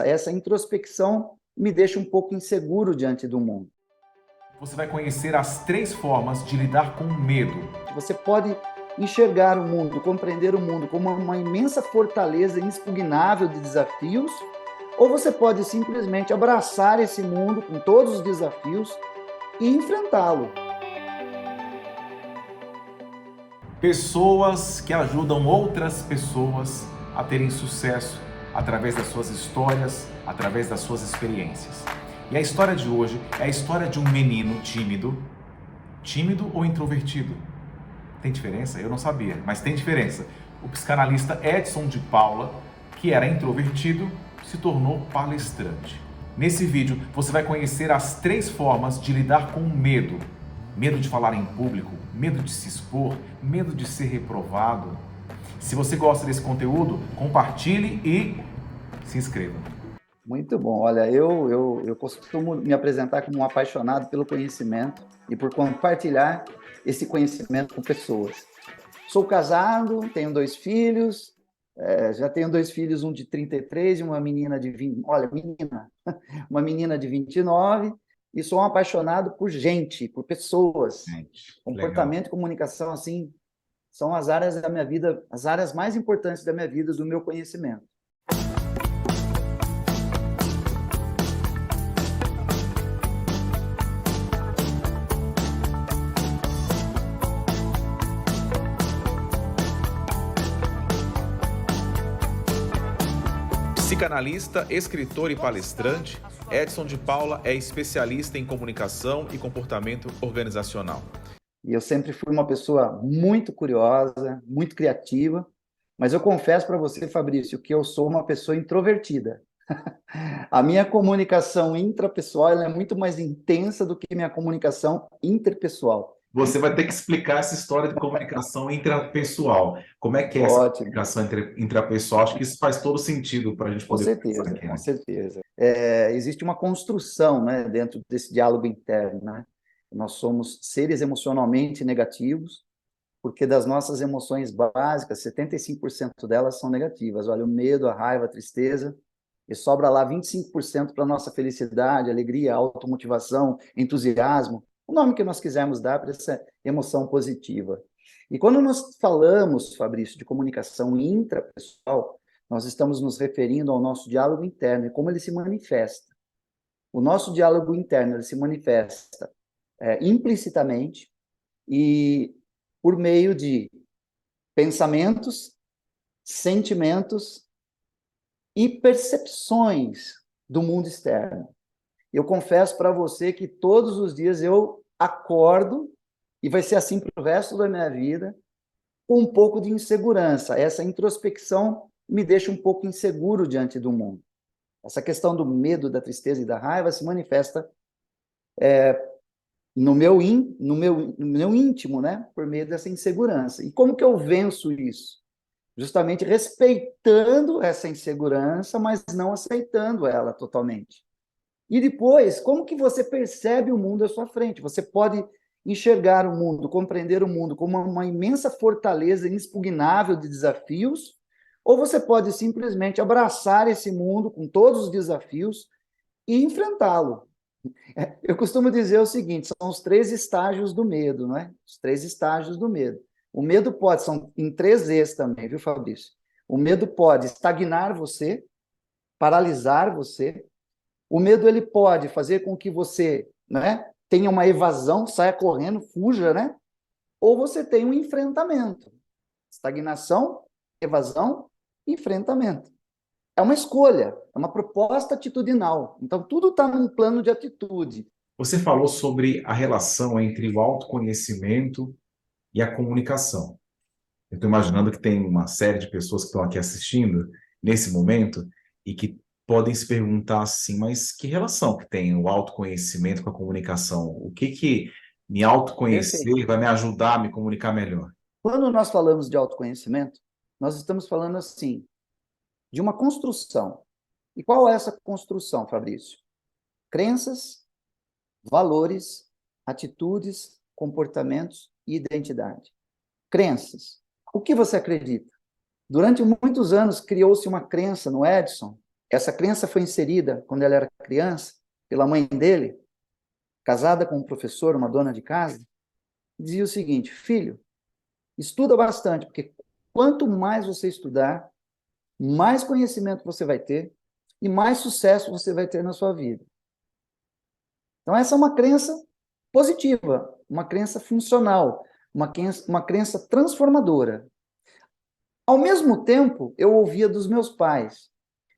Essa introspecção me deixa um pouco inseguro diante do mundo. Você vai conhecer as 3 formas de lidar com o medo. Você pode enxergar o mundo, compreender o mundo como uma imensa fortaleza inexpugnável de desafios, ou você pode simplesmente abraçar esse mundo com todos os desafios e enfrentá-lo. Pessoas que ajudam outras pessoas a terem sucesso através das suas histórias, através das suas experiências. E a história de hoje é a história de um menino tímido. Tímido ou introvertido? Tem diferença? Eu não sabia, mas tem diferença. O psicanalista Edson de Paula, que era introvertido, se tornou palestrante. Nesse vídeo, você vai conhecer as 3 formas de lidar com o medo. Medo de falar em público, medo de se expor, medo de ser reprovado. Se você gosta desse conteúdo, compartilhe e se inscreva. Muito bom. Olha, eu costumo me apresentar como um apaixonado pelo conhecimento e por compartilhar esse conhecimento com pessoas. Sou casado, tenho 2 filhos, já tenho 2 filhos, um de 33 e uma menina de 20. Olha, uma menina de 29, e sou um apaixonado por gente, por pessoas. Gente, Comportamento legal. e comunicação, assim, são as áreas da minha vida, as áreas mais importantes da minha vida, do meu conhecimento. Psicanalista, escritor e palestrante, Edson de Paula é especialista em comunicação e comportamento organizacional. E eu sempre fui uma pessoa muito curiosa, muito criativa, mas eu confesso para você, Fabrício, que eu sou uma pessoa introvertida. A minha comunicação intrapessoal ela é muito mais intensa do que minha comunicação interpessoal. Você vai ter que explicar essa história de comunicação intrapessoal. Como é que é essa Ótimo, comunicação intrapessoal? Acho que isso faz todo sentido para a gente com poder conversar certeza, aqui, com né? certeza. Existe uma construção, né, dentro desse diálogo interno, né? Nós somos seres emocionalmente negativos, porque das nossas emoções básicas, 75% delas são negativas. Olha, o medo, a raiva, a tristeza, e sobra lá 25% para a nossa felicidade, alegria, automotivação, entusiasmo, o nome que nós quisermos dar para essa emoção positiva. E quando nós falamos, Fabrício, de comunicação intrapessoal, nós estamos nos referindo ao nosso diálogo interno e como ele se manifesta. O nosso diálogo interno ele se manifesta implicitamente e por meio de pensamentos, sentimentos e percepções do mundo externo. Eu confesso para você que todos os dias eu acordo, e vai ser assim para o resto da minha vida, com um pouco de insegurança. Essa introspecção me deixa um pouco inseguro diante do mundo. Essa questão do medo, da tristeza e da raiva se manifesta no meu íntimo, né? Por meio dessa insegurança. E como que eu venço isso? Justamente respeitando essa insegurança, mas não aceitando ela totalmente. E depois, como que você percebe o mundo à sua frente? Você pode enxergar o mundo, compreender o mundo como uma imensa fortaleza inexpugnável de desafios, ou você pode simplesmente abraçar esse mundo com todos os desafios e enfrentá-lo. Eu costumo dizer o seguinte, são os 3 estágios do medo, não é? Os 3 estágios do medo. O medo são em 3 E's também, viu, Fabrício? O medo pode estagnar você, paralisar você. O medo ele pode fazer com que você, né, tenha uma evasão, saia correndo, fuja, né? Ou você tem um enfrentamento. Estagnação, evasão, enfrentamento. É uma escolha, é uma proposta atitudinal. Então, tudo está num plano de atitude. Você falou sobre a relação entre o autoconhecimento e a comunicação. Eu estou imaginando que tem uma série de pessoas que estão aqui assistindo nesse momento e que podem se perguntar assim, mas que relação que tem o autoconhecimento com a comunicação? O que me Perfeito. autoconhecer vai me ajudar a me comunicar melhor? Quando nós falamos de autoconhecimento, nós estamos falando, assim, de uma construção. E qual é essa construção, Fabrício? Crenças, valores, atitudes, comportamentos e identidade. Crenças. O que você acredita? Durante muitos anos criou-se uma crença no Edson Essa crença foi inserida quando ele era criança, pela mãe dele, casada com um professor, uma dona de casa, dizia o seguinte: filho, estuda bastante, porque quanto mais você estudar, mais conhecimento você vai ter e mais sucesso você vai ter na sua vida. Então, essa é uma crença positiva, uma crença funcional, uma crença transformadora. Ao mesmo tempo, eu ouvia dos meus pais: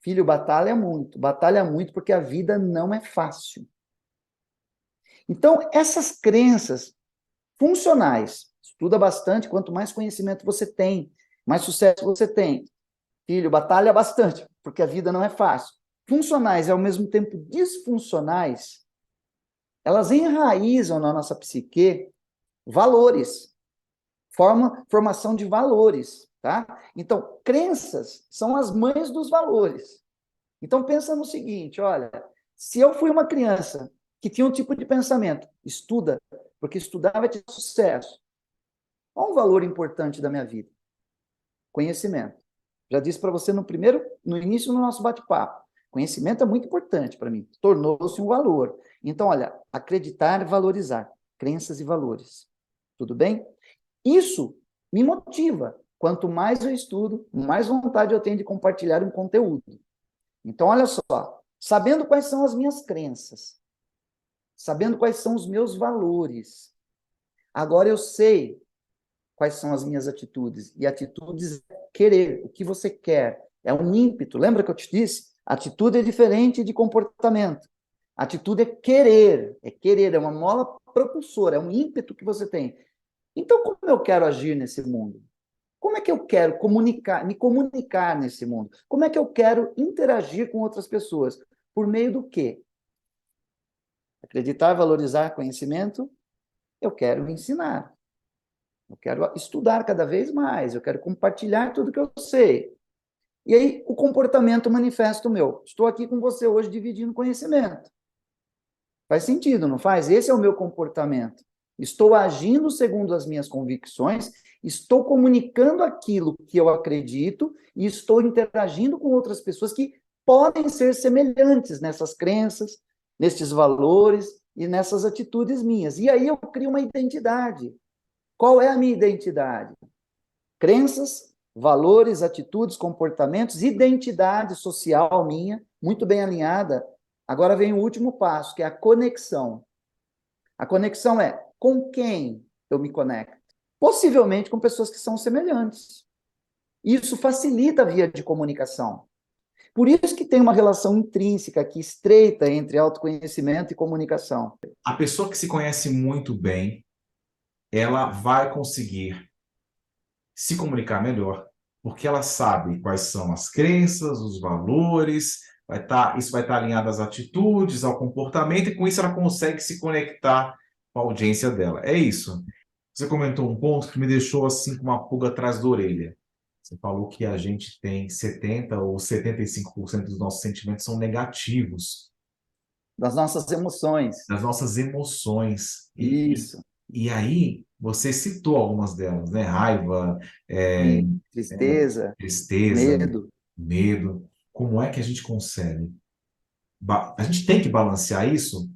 filho, batalha muito porque a vida não é fácil. Então, essas crenças funcionais, estuda bastante, quanto mais conhecimento você tem, mais sucesso você tem. Filho, batalha bastante, porque a vida não é fácil. Funcionais e, ao mesmo tempo, disfuncionais, elas enraizam na nossa psique valores, formação de valores, tá? Então, crenças são as mães dos valores. Então, pensa no seguinte, olha, se eu fui uma criança que tinha um tipo de pensamento, estuda, porque estudar vai te dar sucesso. Qual é um valor importante da minha vida? Conhecimento. Já disse para você no início do nosso bate-papo. Conhecimento é muito importante para mim. Tornou-se um valor. Então, olha, acreditar e valorizar. Crenças e valores. Tudo bem? Isso me motiva. Quanto mais eu estudo, mais vontade eu tenho de compartilhar um conteúdo. Então, olha só. Sabendo quais são as minhas crenças, sabendo quais são os meus valores, agora eu sei quais são as minhas atitudes. E atitudes é querer, o que você quer. É um ímpeto. Lembra que eu te disse? Atitude é diferente de comportamento. Atitude é querer, é uma mola propulsora, é um ímpeto que você tem. Então, como eu quero agir nesse mundo? Como é que eu quero me comunicar nesse mundo? Como é que eu quero interagir com outras pessoas? Por meio do quê? Acreditar, valorizar conhecimento, eu quero ensinar. Eu quero estudar cada vez mais, eu quero compartilhar tudo que eu sei. E aí, o comportamento manifesto meu. Estou aqui com você hoje dividindo conhecimento. Faz sentido, não faz? Esse é o meu comportamento. Estou agindo segundo as minhas convicções, estou comunicando aquilo que eu acredito e estou interagindo com outras pessoas que podem ser semelhantes nessas crenças, nesses valores e nessas atitudes minhas. E aí eu crio uma identidade. Qual é a minha identidade? Crenças, valores, atitudes, comportamentos, identidade social minha, muito bem alinhada. Agora vem o último passo, que é a conexão. A conexão é com quem eu me conecto? Possivelmente com pessoas que são semelhantes. Isso facilita a via de comunicação. Por isso que tem uma relação intrínseca aqui, estreita, entre autoconhecimento e comunicação. A pessoa que se conhece muito bem, ela vai conseguir se comunicar melhor, porque ela sabe quais são as crenças, os valores, isso vai estar alinhado às atitudes, ao comportamento, e com isso ela consegue se conectar com a audiência dela. É isso. Você comentou um ponto que me deixou assim com uma pulga atrás da orelha. Você falou que a gente tem 70 ou 75% dos nossos sentimentos são negativos, Das nossas emoções. das nossas emoções. Isso. E aí, você citou algumas delas, né? Raiva, é, Tristeza, tristeza, medo. medo. Como é que a gente consegue? A gente tem que balancear isso?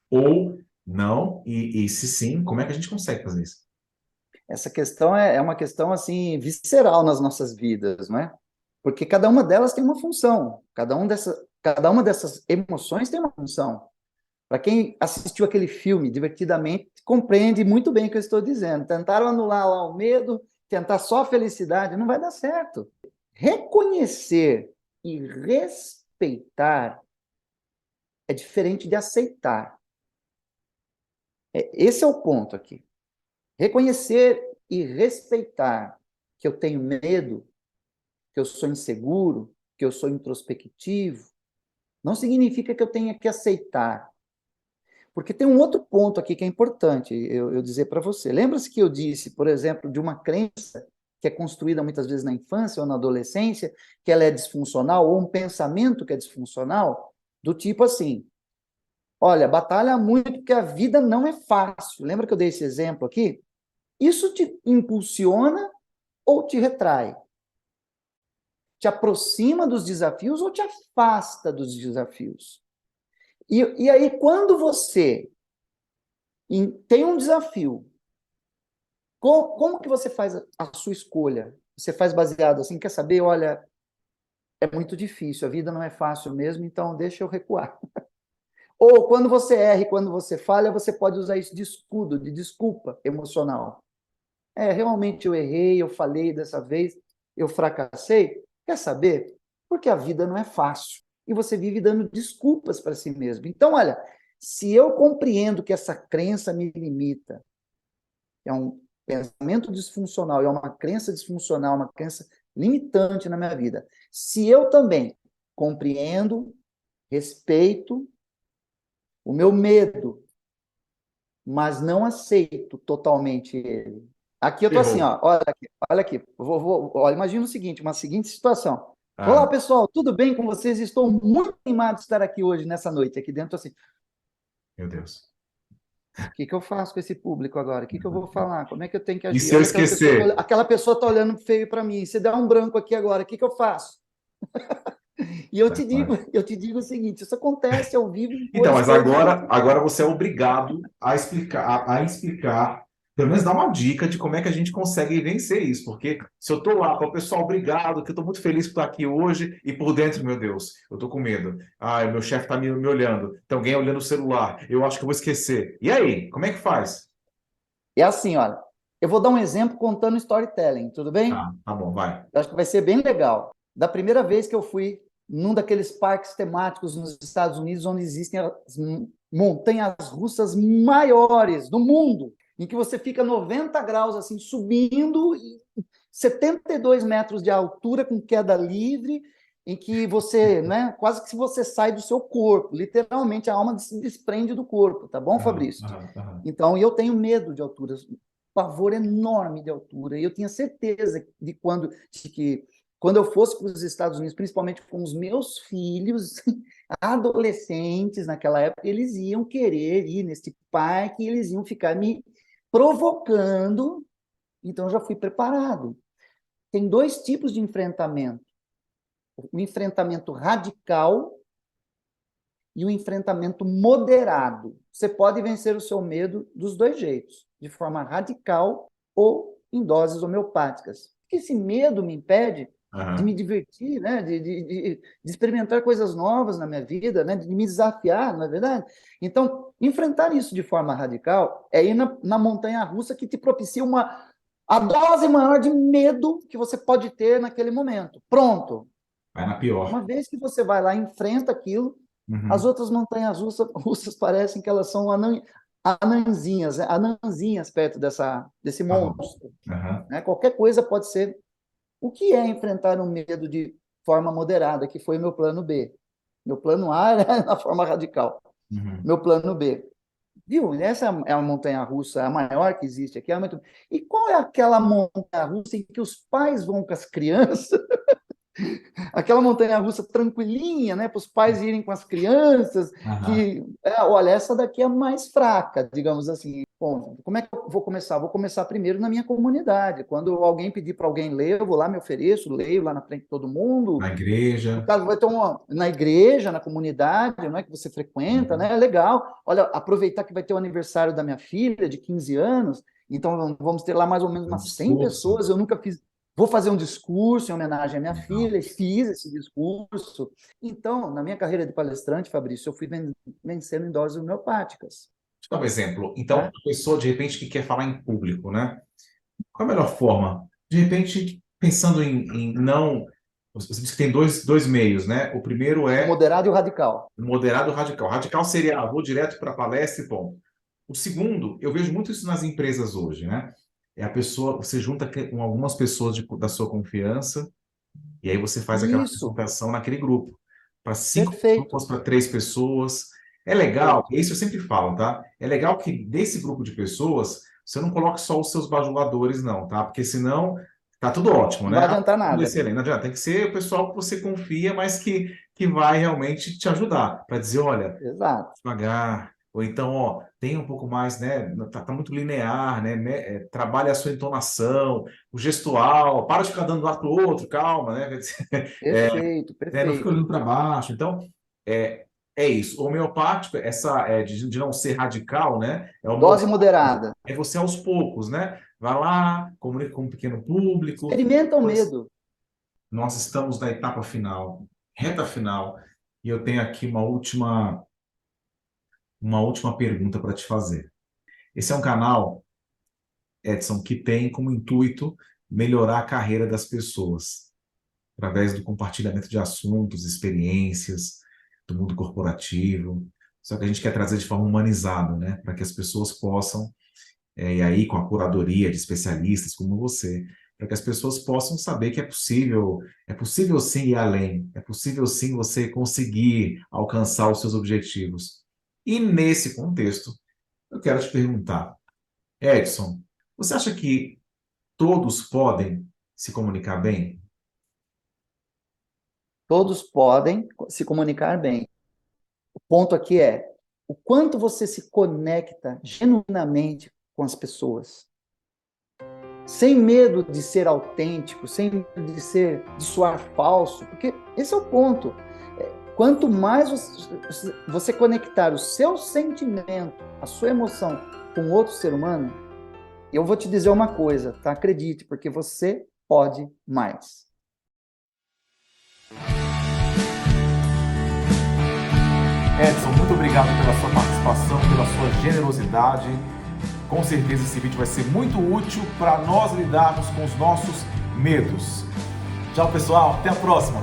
Ou não? E se sim, como é que a gente consegue fazer isso? Essa questão é uma questão assim visceral nas nossas vidas, não é? Porque cada uma delas tem uma função. Cada uma dessas emoções tem uma função. Para quem assistiu aquele filme divertidamente, compreende muito bem o que eu estou dizendo. Tentaram anular lá o medo, tentar só a felicidade, não vai dar certo. Reconhecer e respeitar é diferente de aceitar. Esse é o ponto aqui. Reconhecer e respeitar que eu tenho medo, que eu sou inseguro, que eu sou introspectivo, não significa que eu tenha que aceitar. Porque tem um outro ponto aqui que é importante eu dizer para você. Lembra-se que eu disse, por exemplo, de uma crença que é construída muitas vezes na infância ou na adolescência, que ela é disfuncional, ou um pensamento que é disfuncional, do tipo assim: olha, batalha muito porque a vida não é fácil. Lembra que eu dei esse exemplo aqui? Isso te impulsiona ou te retrai? te aproxima dos desafios ou te afasta dos desafios? E aí, quando você tem um desafio, como que você faz a sua escolha? Você faz baseado assim, quer saber? Olha, é muito difícil, a vida não é fácil mesmo, então deixa eu recuar. Ou quando você erra e quando você falha, você pode usar isso de escudo, de desculpa emocional. Realmente eu errei, eu falhei dessa vez, eu fracassei. Quer saber? Porque a vida não é fácil. E você vive dando desculpas para si mesmo. Então, olha, se eu compreendo que essa crença me limita, é um pensamento disfuncional, é uma crença disfuncional, uma crença limitante na minha vida. Se eu também compreendo, respeito o meu medo, mas não aceito totalmente ele. Aqui eu tô assim, Errou. ó, olha aqui. Olha, imagina o seguinte, uma seguinte situação. Ah, Olá, pessoal, tudo bem com vocês? Estou muito animado de estar aqui hoje, nessa noite, aqui dentro, assim. meu Deus. O que que eu faço com esse público agora? O que que eu vou falar? Como é que eu tenho que E agir? se eu Olha, esquecer? aquela pessoa está olhando feio para mim. Se der um branco aqui agora, o que que eu faço? E eu te digo o seguinte: isso acontece ao vivo em Então, cores mas todos os agora você é obrigado a explicar, a explicar, pelo menos dar uma dica de como é que a gente consegue vencer isso. Porque se eu estou lá, para o pessoal, obrigado, que eu estou muito feliz por estar aqui hoje, e por dentro, meu Deus, eu estou com medo. Ah, meu chefe está me olhando, tem alguém olhando o celular, eu acho que eu vou esquecer. E aí, como é que faz? É assim, olha. Eu vou dar um exemplo contando storytelling, tudo bem? Tá bom, vai. Eu acho que vai ser bem legal. Da primeira vez que eu fui num daqueles parques temáticos nos Estados Unidos, onde existem as montanhas russas maiores do mundo, em que você fica 90 graus assim, subindo, 72 metros de altura com queda livre, em que você, né, quase que você sai do seu corpo, literalmente a alma se desprende do corpo, tá bom, Aham, Fabrício? aham, aham. Então, eu tenho medo de alturas, pavor enorme de altura, e eu tinha certeza de que quando eu fosse para os Estados Unidos, principalmente com os meus filhos, adolescentes naquela época, eles iam querer ir nesse parque, eles iam ficar me provocando, então eu já fui preparado. Tem dois tipos de enfrentamento: o enfrentamento radical e o enfrentamento moderado. Você pode vencer o seu medo dos dois jeitos, de forma radical ou em doses homeopáticas. Porque esse medo me impede de me Aham. divertir, né? de experimentar coisas novas na minha vida, né? De me desafiar, não é verdade? Então, enfrentar isso de forma radical é ir na montanha-russa que te propicia a dose maior de medo que você pode ter naquele momento. Pronto. Vai na pior. Uma vez que você vai lá e enfrenta aquilo, as Uhum. outras montanhas russas parecem que elas são anãzinhas, né? Anãzinhas perto desse Tá bom. monstro. Aham. Né? Qualquer coisa pode ser. O que é enfrentar um medo de forma moderada, que foi meu plano B? Meu plano A era na forma radical. Uhum. Meu plano B. Viu? Essa é a montanha russa, a maior que existe aqui. E qual é aquela montanha russa em que os pais vão com as crianças? Aquela montanha-russa tranquilinha, né, para os pais irem com as crianças, Aham. olha, essa daqui é mais fraca, digamos assim. Bom, como é que eu vou começar? Vou começar primeiro na minha comunidade. Quando alguém pedir para alguém ler, eu vou lá, me ofereço, leio lá na frente de todo mundo. Na No igreja. caso, vai ter na igreja, na comunidade, não é que você frequenta, né? Uhum. É legal. Olha, aproveitar que vai ter o aniversário da minha filha, de 15 anos, então vamos ter lá mais ou menos Um umas 100 discurso. pessoas. Eu nunca fiz. Vou fazer um discurso em homenagem à minha Legal. filha, fiz esse discurso. Então, na minha carreira de palestrante, Fabrício, eu fui vencendo em doses homeopáticas. Deixa eu dar um exemplo. Então, Né? a pessoa, de repente, que quer falar em público, né? Qual a melhor forma? De repente, pensando em não. Você disse que tem dois meios, né? O primeiro O é moderado e o radical. o moderado e o radical. Radical seria, vou direto para a palestra e ponto. O segundo, eu vejo muito isso nas empresas hoje, né? É a pessoa, você junta com algumas pessoas da sua confiança e aí você faz aquela Isso, apresentação naquele grupo. Para cinco perfeito, pessoas, para três pessoas. É legal, perfeito. isso eu sempre falo, tá? É legal que desse grupo de pessoas, você não coloque só os seus bajuladores, não, tá? Porque senão tá tudo ótimo, Não né? vai Ah, adiantar tudo nada. excelente. Não adianta. Tem que ser o pessoal que você confia, mas que vai realmente te ajudar. Para dizer, olha, Exato. devagar, Ou então, ó, tem um pouco mais, né? Tá muito linear, né? Trabalha a sua entonação, o gestual, para de ficar dando um lado pro outro, calma, né? Perfeito, Não fica perfeito. olhando para baixo. Então, é isso. O homeopático, de não ser radical, né? Dose moderada. É você aos poucos, né? Vai lá, comunica com um pequeno público. Experimenta o medo. Nós estamos na etapa final, reta final, e eu tenho aqui uma última pergunta para te fazer. Esse é um canal, Edson, que tem como intuito melhorar a carreira das pessoas, através do compartilhamento de assuntos, experiências do mundo corporativo. Só que a gente quer trazer de forma humanizada, né? Para que as pessoas possam, e aí com a curadoria de especialistas como você, para que as pessoas possam saber que é possível sim ir além, é possível sim você conseguir alcançar os seus objetivos. E nesse contexto, eu quero te perguntar, Edson, você acha que todos podem se comunicar bem? Todos podem se comunicar bem. O ponto aqui é o quanto você se conecta genuinamente com as pessoas. Sem medo de ser autêntico, sem medo de soar falso, porque esse é o ponto. Quanto mais você conectar o seu sentimento, a sua emoção com outro ser humano, eu vou te dizer uma coisa, tá? Acredite, porque você pode mais. Edson, muito obrigado pela sua participação, pela sua generosidade. Com certeza esse vídeo vai ser muito útil para nós lidarmos com os nossos medos. Tchau, pessoal. Até a próxima.